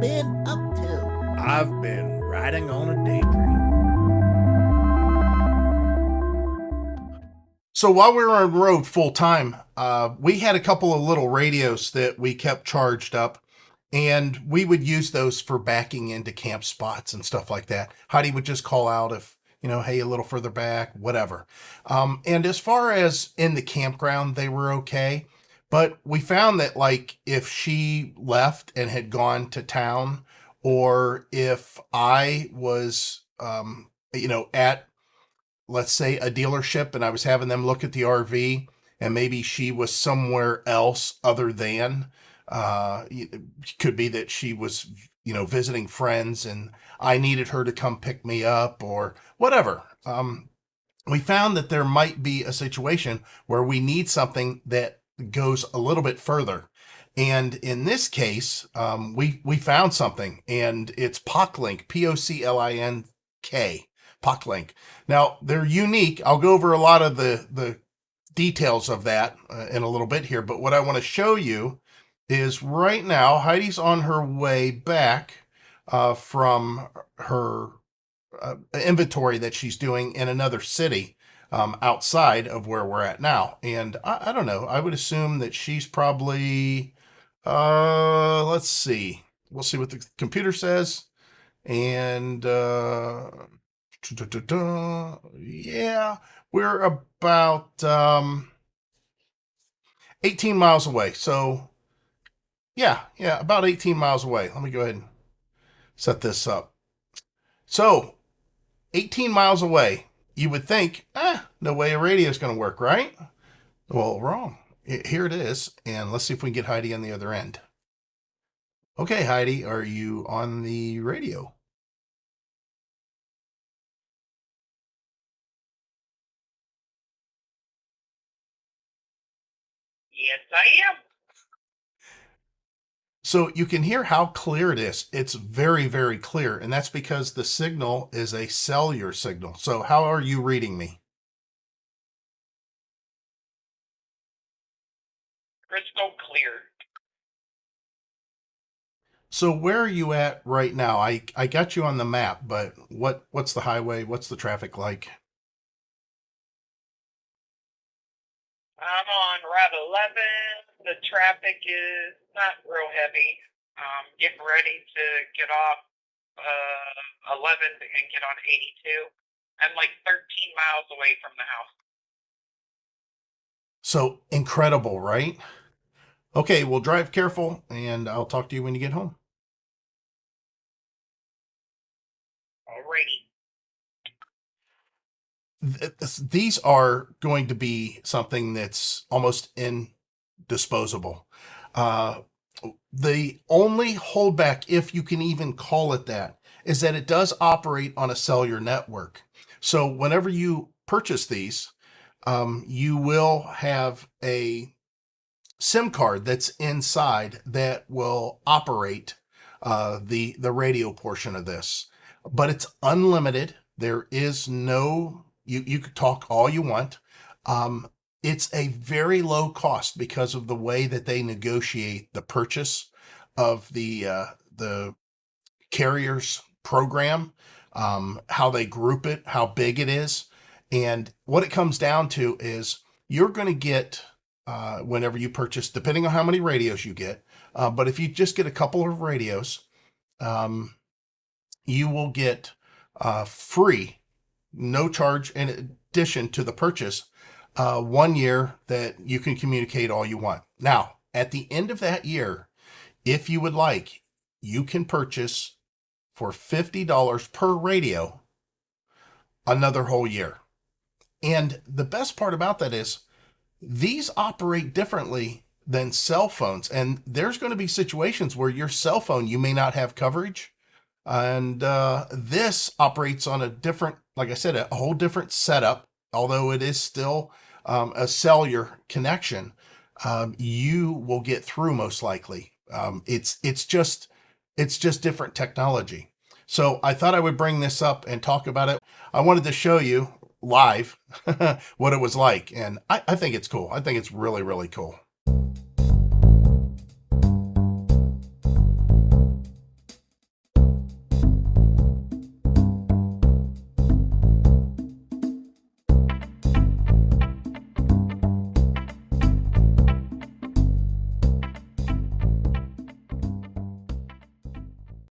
been up to? I've been riding on a daydream. So while we were on road full time, we had a couple of little radios that we kept charged up, and we would use those for backing into camp spots and stuff like that. Heidi would just call out if, hey, a little further back, whatever. And as far as in the campground, they were okay. But we found that, like, if she left and had gone to town, or if I was, at, let's say, a dealership, and I was having them look at the RV, and maybe she was somewhere else other than, it could be that she was, visiting friends and I needed her to come pick me up or whatever. We found that there might be a situation where we need something that goes a little bit further. And in this case, we found something, and it's POCLINK, POCLINK, PockLink. Now, they're unique. I'll go over a lot of the details of that in a little bit here, but what I want to show you is right now, Heidi's on her way back from her inventory that she's doing in another city outside of where we're at now. And I don't know, I would assume that she's probably, let's see. We'll see what the computer says. And yeah, we're about 18 miles away. So yeah, about 18 miles away. Let me go ahead and set this up. So 18 miles away, you would think, no way a radio is going to work, right? Well, wrong. Here it is. And let's see if we can get Heidi on the other end. Okay, Heidi, are you on the radio? Yes, I am. So you can hear how clear it is. It's very, very clear. And that's because the signal is a cellular signal. So how are you reading me? Crystal clear. So where are you at right now? I got you on the map, but what's the highway? What's the traffic like? I'm on Route 11. The traffic is not real heavy. Getting ready to get off 11 and get on 82. I'm like 13 miles away from the house. So incredible, right? Okay, well, drive careful, and I'll talk to you when you get home. Alrighty. These are going to be something that's almost indisposable. The only holdback, if you can even call it that, is that it does operate on a cellular network. So whenever you purchase these, you will have a SIM card that's inside that will operate the radio portion of this. But it's unlimited. There is no, you could talk all you want. It's a very low cost because of the way that they negotiate the purchase of the carrier's program, how they group it, how big it is. And what it comes down to is you're going to get, whenever you purchase, depending on how many radios you get, but if you just get a couple of radios, you will get free, no charge in addition to the purchase, 1 year that you can communicate all you want. Now, at the end of that year, if you would like, you can purchase for $50 per radio another whole year. And the best part about that is these operate differently than cell phones. And there's going to be situations where your cell phone, you may not have coverage. And this operates on a different, like I said, a whole different setup, although it is still a cellular connection. You will get through most likely. It's just different technology. So I thought I would bring this up and talk about it. I wanted to show you live what it was like, and I think it's cool. I think it's really, really cool.